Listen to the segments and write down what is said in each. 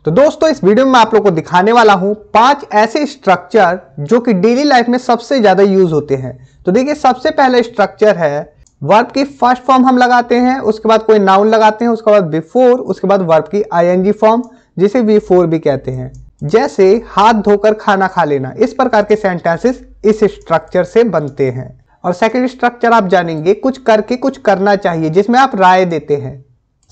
तो दोस्तों इस वीडियो में आप लोगों को दिखाने वाला हूं 5 ऐसे स्ट्रक्चर जो कि डेली लाइफ में सबसे ज्यादा यूज होते हैं। तो देखिए सबसे पहले स्ट्रक्चर है वर्ब की फर्स्ट फॉर्म हम लगाते हैं, उसके बाद कोई नाउन लगाते हैं, उसके बाद बिफोर, उसके बाद वर्ब की आईएनजी फॉर्म जिसे V4 भी कहते हैं। जैसे हाथ धोकर खाना खा लेना, इस प्रकार के सेंटेंसेस इस स्ट्रक्चर से बनते हैं। और सेकंड स्ट्रक्चर आप जानेंगे कुछ करके कुछ करना चाहिए, जिसमें आप राय देते हैं।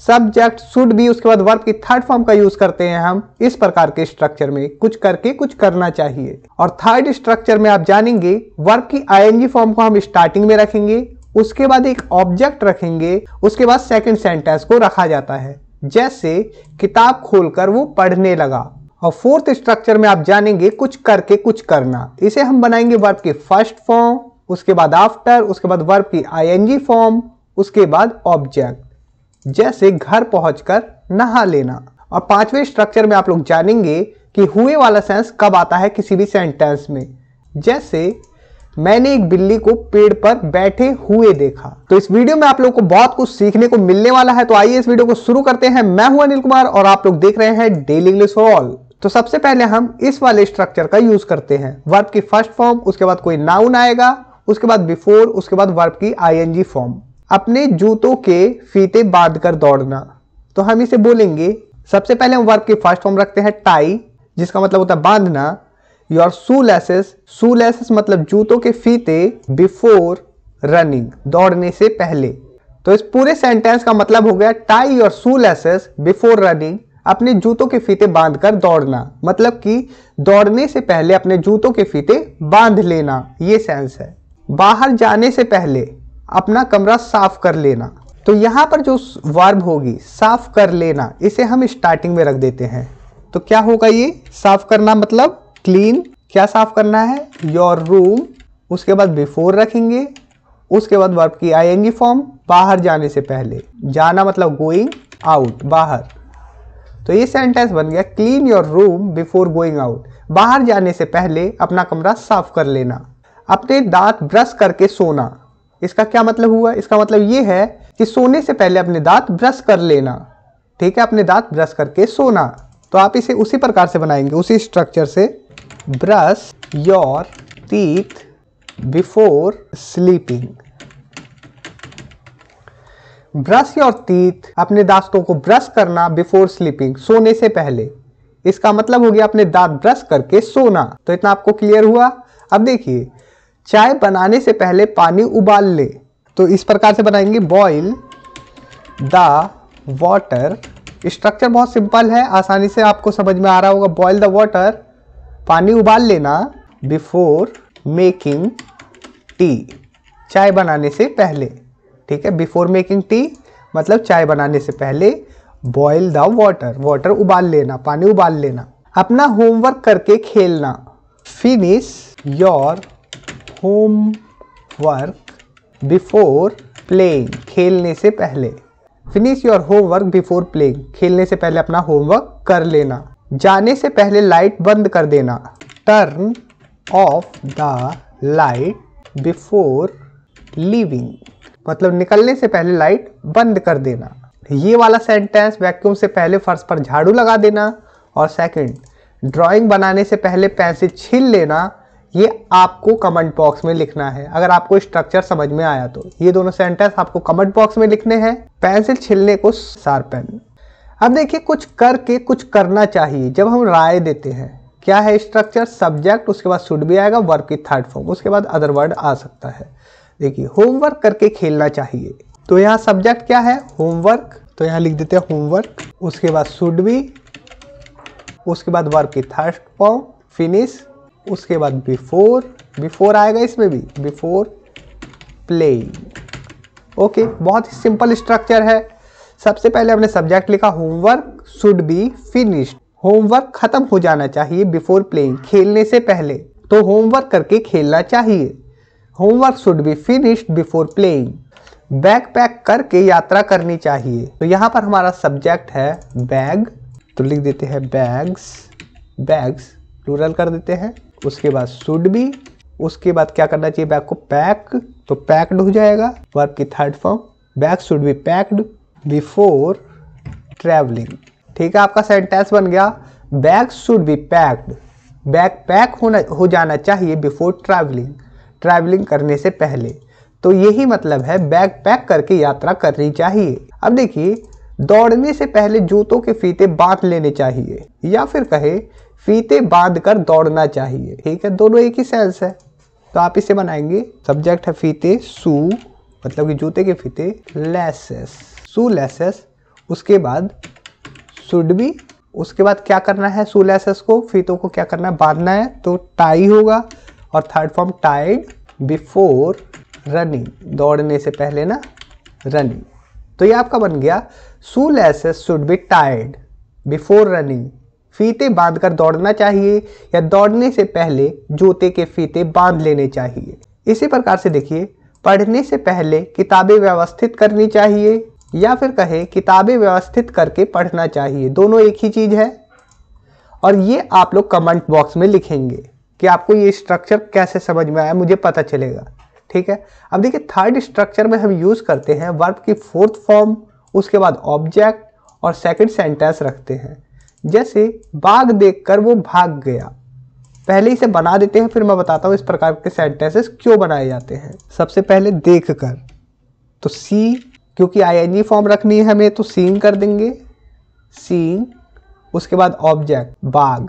सब्जेक्ट शुड बी, उसके बाद वर्ब की थर्ड फॉर्म का यूज करते हैं हम इस प्रकार के स्ट्रक्चर में, कुछ करके कुछ करना चाहिए। और थर्ड स्ट्रक्चर में आप जानेंगे वर्ब की आईएनजी फॉर्म को हम स्टार्टिंग में रखेंगे, उसके बाद एक ऑब्जेक्ट रखेंगे, उसके बाद सेकंड सेंटेंस को रखा जाता है, जैसे किताब खोलकर वो पढ़ने लगा। और फोर्थ स्ट्रक्चर में आप जानेंगे कुछ करके कुछ करना, इसे हम बनाएंगे वर्ब की फर्स्ट फॉर्म, उसके बाद आफ्टर, उसके बाद वर्ब की आईएनजी फॉर्म, उसके बाद ऑब्जेक्ट, जैसे घर पहुंचकर नहा लेना। और पांचवें स्ट्रक्चर में आप लोग जानेंगे कि हुए वाला सेंस कब आता है किसी भी सेंटेंस में, जैसे मैंने एक बिल्ली को पेड़ पर बैठे हुए देखा। तो इस वीडियो में आप लोगों को बहुत कुछ सीखने को मिलने वाला है, तो आइए इस वीडियो को शुरू करते हैं। मैं हूं अनिल कुमार और आप लोग देख रहे हैं डेली इंग्लिश फॉर ऑल। तो सबसे पहले हम इस वाले स्ट्रक्चर का यूज करते हैं, वर्ब की फर्स्ट फॉर्म, उसके बाद कोई नाउन आएगा, उसके बाद बिफोर, उसके बाद वर्ब की आईएनजी फॉर्म। अपने जूतों के फीते बांध कर दौड़ना, तो हम इसे बोलेंगे, सबसे पहले हम वर्ब की फर्स्ट फॉर्म रखते हैं टाई, जिसका मतलब होता है बांधना। Your shoe laces, shoe laces मतलब जूतों के फीते, बिफोर रनिंग, दौड़ने से पहले। तो इस पूरे सेंटेंस का मतलब हो गया tie your shoe laces before running, अपने जूतों के फीते बांधकर दौड़ना, मतलब कि दौड़ने से पहले अपने जूतों के फीते बांध लेना, ये सेंस है। बाहर जाने से पहले अपना कमरा साफ कर लेना, तो यहां पर जो वर्ब होगी साफ कर लेना, इसे हम स्टार्टिंग में रख देते हैं। तो क्या होगा ये साफ करना मतलब क्लीन, क्या साफ करना है, योर रूम, उसके बाद बिफोर रखेंगे, उसके बाद वर्ब की आईएनजी फॉर्म, बाहर जाने से पहले, जाना मतलब गोइंग आउट, बाहर। तो ये सेंटेंस बन गया clean your room before going out, बाहर जाने से पहले अपना कमरा साफ कर लेना। अपने दांत ब्रश करके सोना, इसका क्या मतलब हुआ, इसका मतलब ये है कि सोने से पहले अपने दांत ब्रश कर लेना, ठीक है, अपने दांत ब्रश करके सोना। तो आप इसे उसी प्रकार से बनाएंगे, उसी स्ट्रक्चर से, brush your teeth before sleeping. Brush your teeth, अपने दांतों को ब्रश करना बिफोर स्लीपिंग, सोने से पहले, इसका मतलब हो गया अपने दांत ब्रश करके सोना। तो इतना आपको क्लियर हुआ। अब देखिए चाय बनाने से पहले पानी उबाल ले, तो इस प्रकार से बनाएंगे, बॉईल द वाटर। स्ट्रक्चर बहुत सिंपल है, आसानी से आपको समझ में आ रहा होगा। बॉईल द वाटर, पानी उबाल लेना, बिफोर मेकिंग टी, चाय बनाने से पहले, ठीक है। बिफोर मेकिंग टी मतलब चाय बनाने से पहले, बॉईल द वाटर, वाटर उबाल लेना, पानी उबाल लेना। अपना होमवर्क करके खेलना, finish your homework before playing, खेलने से पहले। Finish your homework before playing, खेलने से पहले अपना होमवर्क कर लेना। जाने से पहले लाइट बंद कर देना, turn off the light before leaving, मतलब निकलने से पहले लाइट बंद कर देना। ये वाला सेंटेंस वैक्यूम से पहले फर्श पर झाड़ू लगा देना। और सेकंड, ड्राइंग बनाने से पहले पेंसिल छील लेना, ये आपको कमेंट बॉक्स में लिखना है। अगर आपको स्ट्रक्चर समझ में आया तो ये दोनों सेंटेंस आपको कमेंट बॉक्स में लिखने हैं। पेंसिल छीलने को शार्पन। अब देखिए कुछ करके कुछ करना चाहिए, जब हम राय देते हैं, क्या है स्ट्रक्चर, सब्जेक्ट, उसके बाद शुड भी आएगा, वर्ब की थर्ड फॉर्म, उसके बाद अदर वर्ड आ सकता है। देखिए होमवर्क करके खेलना चाहिए, तो यहाँ सब्जेक्ट क्या है, होमवर्क, तो यहाँ लिख देते हैं होमवर्क, उसके बाद शुड भी, उसके बाद वर्ब की थर्ड फॉर्म, फिनिश, उसके बाद बिफोर, बिफोर आएगा इसमें भी, बिफोर प्लेइंग। ओके, बहुत ही सिंपल स्ट्रक्चर है। सबसे पहले हमने सब्जेक्ट लिखा homework, should be finished, homework खत्म हो जाना चाहिए, बिफोर प्लेइंग, खेलने से पहले, तो होमवर्क करके खेलना चाहिए। Homework should be finished before playing. Bag pack करके यात्रा करनी चाहिए, तो यहाँ पर हमारा सब्जेक्ट है बैग, तो लिख देते हैं बैग्स, बैग्स प्लूरल कर देते हैं। उसके बाद शुड बी, उसके बाद क्या करना चाहिए, बैग को पैक, तो पैक्ड हो जाएगा, वर्ब की third form, bag should be packed before travelling. ठीक है, आपका सेंटेंस बन गया bag should be packed, bag pack हो जाना चाहिए बिफोर ट्रैवलिंग, ट्रैवलिंग करने से पहले। तो यही मतलब है बैग पैक करके यात्रा करनी चाहिए। अब देखिए, दौड़ने से पहले जूतों के फीते बांध लेने चाहिए, या फिर कहे फीते बांध कर दौड़ना चाहिए। ठीक है, दोनों एक ही सेंस है। तो आप इसे बनाएंगे, सब्जेक्ट है फीते, शू मतलब कि जूते के फीते, लेसेस, शू लेसेस, उसके बाद शुड बी, उसके बाद क्या करना है, शू लेसेस को, फीतों को क्या करना है, बांधना है, तो टाई होगा। और third form tied before running, दौड़ने से पहले ना, रनिंग। तो ये आपका बन गया shoelaces should be tied before running, फीते बांधकर दौड़ना चाहिए या दौड़ने से पहले जूते के फीते बांध लेने चाहिए। इसी प्रकार से देखिए, पढ़ने से पहले किताबें व्यवस्थित करनी चाहिए, या फिर कहे किताबें व्यवस्थित करके पढ़ना चाहिए, दोनों एक ही चीज है। और ये आप लोग कमेंट बॉक्स में लिखेंगे कि आपको ये स्ट्रक्चर कैसे समझ में आया, मुझे पता चलेगा। ठीक है, अब देखिए थर्ड स्ट्रक्चर में हम यूज करते हैं वर्ब की फोर्थ फॉर्म, उसके बाद ऑब्जेक्ट और सेकंड सेंटेंस रखते हैं। जैसे बाघ देखकर वो भाग गया, पहले इसे बना देते हैं, फिर मैं बताता हूं इस प्रकार के सेंटेंसेस क्यों बनाए जाते हैं। सबसे पहले देखकर, तो सी, क्योंकि आईएनजी फॉर्म रखनी है हमें तो सीइंग कर देंगे, सीइंग। उसके बाद ऑब्जेक्ट बाघ,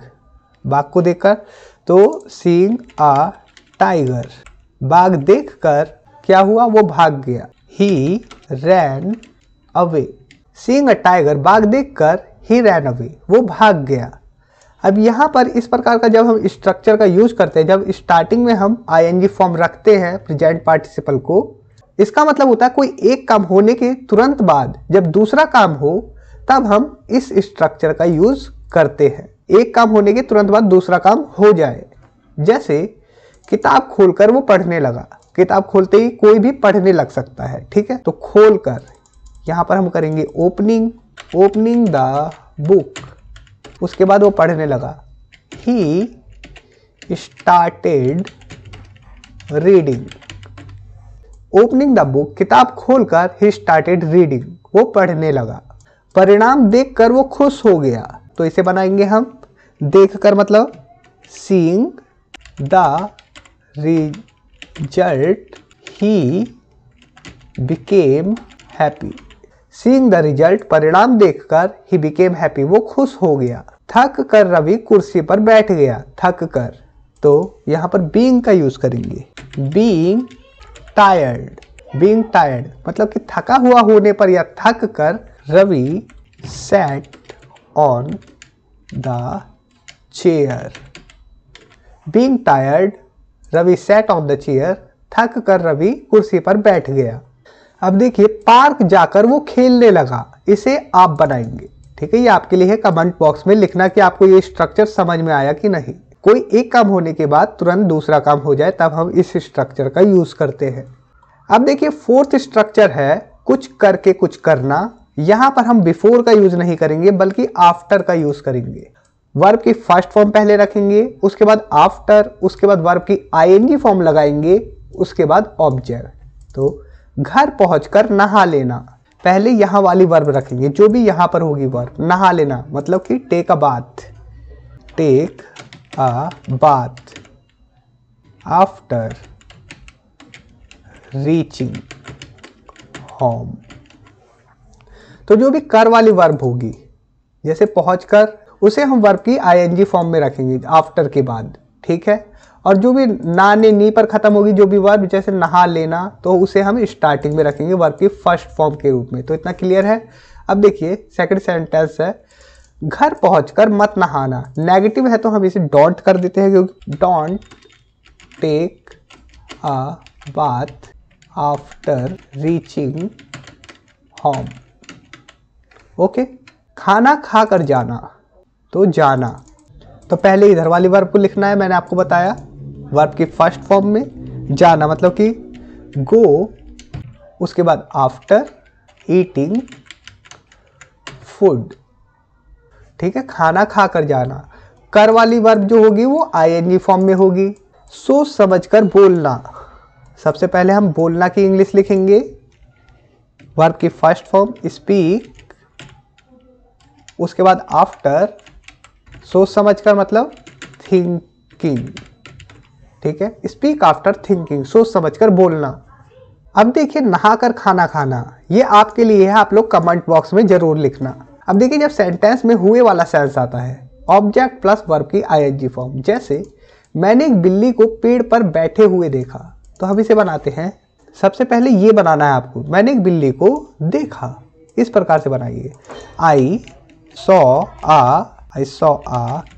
बाघ को देखकर, तो सीइंग अ टाइगर, बाघ देखकर क्या हुआ, वो भाग गया, he ran away, seeing a tiger, बाघ देखकर ही रैन अवे, वो भाग गया। अब यहाँ पर इस प्रकार का जब हम स्ट्रक्चर का यूज करते हैं, जब स्टार्टिंग में हम आईएनजी फॉर्म रखते हैं प्रेजेंट पार्टिसिपल को, इसका मतलब होता है कोई एक काम होने के तुरंत बाद जब दूसरा काम हो तब हम इस स्ट्रक्चर का यूज करते हैं। एक काम होने के तुरंत बाद दूसरा काम हो जाए। जैसे किताब खोलकर वो पढ़ने लगा, किताब खोलते ही कोई भी पढ़ने लग सकता है। ठीक है, तो खोलकर यहाँ पर हम करेंगे ओपनिंग, ओपनिंग द बुक, उसके बाद वो पढ़ने लगा, he started reading, opening the book, किताब खोलकर ही स्टार्टेड रीडिंग, वो पढ़ने लगा। परिणाम देखकर वो खुश हो गया, तो इसे बनाएंगे हम देखकर मतलब seeing the result he became happy, seeing the result, परिणाम देखकर ही बिकेम हैप्पी, वो खुश हो गया। थक कर रवि कुर्सी पर बैठ गया, थक कर, तो यहाँ पर बीइंग का यूज करेंगे, बीइंग टायर्ड, बीइंग टायर्ड मतलब कि थका हुआ होने पर या थक कर Ravi sat on the chair, being tired Ravi sat on the chair, थक कर रवि कुर्सी पर बैठ गया। अब देखिए पार्क जाकर वो खेलने लगा, इसे आप बनाएंगे। ठीक है, ये आपके लिए है, कमेंट बॉक्स में लिखना कि आपको ये स्ट्रक्चर समझ में आया कि नहीं। कोई एक काम होने के बाद तुरंत दूसरा काम हो जाए तब हम इस स्ट्रक्चर का यूज करते हैं। अब देखिए फोर्थ स्ट्रक्चर है कुछ करके कुछ करना। यहां पर हम बिफोर का यूज नहीं करेंगे बल्कि आफ्टर का यूज करेंगे। वर्ब की फर्स्ट फॉर्म पहले रखेंगे, उसके बाद आफ्टर, उसके बाद वर्ब की आईएनजी फॉर्म लगाएंगे, उसके बाद ऑब्जेक्ट। तो घर पहुंचकर नहा लेना, पहले यहां वाली वर्ब रखेंगे, जो भी यहां पर होगी वर्ब, नहा लेना मतलब कि take a bath, take a bath after reaching home. तो जो भी कर वाली वर्ब होगी, जैसे पहुंचकर, उसे हम वर्ब की आईएनजी फॉर्म में रखेंगे आफ्टर के बाद। ठीक है, और जो भी ना ने नी पर खत्म होगी जो भी वर्ब, जैसे नहा लेना, तो उसे हम स्टार्टिंग में रखेंगे वर्ब की फर्स्ट फॉर्म के रूप में। तो इतना क्लियर है। अब देखिए सेकंड सेंटेंस है घर पहुंचकर मत नहाना, नेगेटिव है तो हम इसे डोंट कर देते हैं, क्योंकि don't take a bath after reaching home. Okay, खाना खाकर जाना, तो जाना, तो पहले इधर वाली वर्ब को लिखना है, मैंने आपको बताया वर्ब की फर्स्ट फॉर्म में जाना मतलब कि गो, उसके बाद आफ्टर ईटिंग फूड। ठीक है, खाना खाकर जाना। कर वाली वर्ब जो होगी वो आईएनजी फॉर्म में होगी। सोच समझकर बोलना, सबसे पहले हम बोलना की इंग्लिश लिखेंगे, वर्ब की फर्स्ट फॉर्म स्पीक, उसके बाद आफ्टर सोच समझ कर मतलब थिंकिंग, ठीक है। स्पीक आफ्टर थिंकिंग, सोच समझ कर बोलना। अब देखिए नहाकर खाना खाना, ये आपके लिए है, आप लोग कमेंट बॉक्स में जरूर लिखना। अब देखिए जब सेंटेंस में हुए वाला सेंस आता है, ऑब्जेक्ट प्लस वर्ब की आईएनजी फॉर्म, जैसे मैंने एक बिल्ली को पेड़ पर बैठे हुए देखा, तो हम इसे बनाते हैं। सबसे पहले ये बनाना है आपको, मैंने एक बिल्ली को देखा, इस प्रकार से बनाइए। आई सॉ आ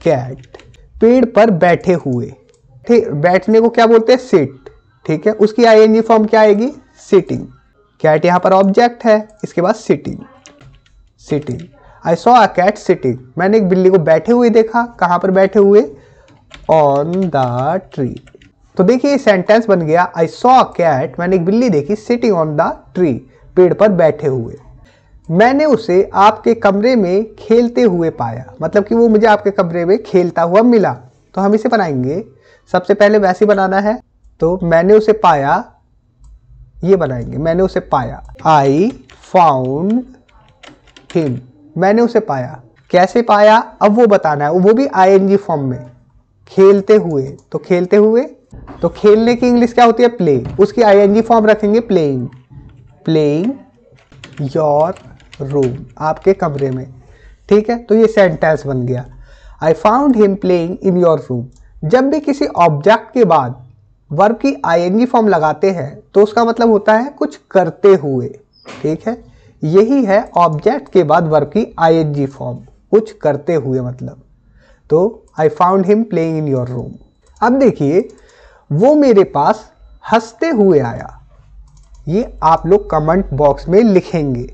कैट, पेड़ पर बैठे हुए, ठीक, बैठने को क्या बोलते हैं, सिट, ठीक है। उसकी आईएनजी फॉर्म क्या आएगी, सिटिंग। कैट यहाँ पर ऑब्जेक्ट है, इसके बाद sitting, sitting. I saw a cat sitting, मैंने एक बिल्ली को बैठे हुए देखा, कहाँ पर बैठे हुए, ऑन द ट्री। तो देखिए ये सेंटेंस बन गया, आई सॉ अ कैट, मैंने एक बिल्ली देखी, सिटिंग ऑन द ट्री, पेड़ पर बैठे हुए। मैंने उसे आपके कमरे में खेलते हुए पाया, मतलब कि वो मुझे आपके कमरे में खेलता हुआ मिला। तो हम इसे बनाएंगे, सबसे पहले वैसे बनाना है, तो मैंने उसे पाया, ये बनाएंगे, मैंने उसे पाया। आई फाउंड हिम, मैंने उसे पाया, कैसे पाया अब वो बताना है, वो भी आईएनजी फॉर्म में, खेलते हुए। तो खेलते हुए, तो खेलने की इंग्लिश क्या होती है, प्ले, उसकी आईएनजी फॉर्म रखेंगे प्लेइंग, प्लेइंग योर रूम, आपके कमरे में, ठीक है। तो ये सेंटेंस बन गया, I found him playing in your room. जब भी किसी ऑब्जेक्ट के बाद वर्ब की आईएनजी फॉर्म लगाते हैं तो उसका मतलब होता है कुछ करते हुए, ठीक है। यही है ऑब्जेक्ट के बाद वर्ब की आईएनजी फॉर्म, कुछ करते हुए मतलब। तो I found him playing in your room. अब देखिए वो मेरे पास हंसते हुए आया, ये आप लोग कमेंट बॉक्स में लिखेंगे।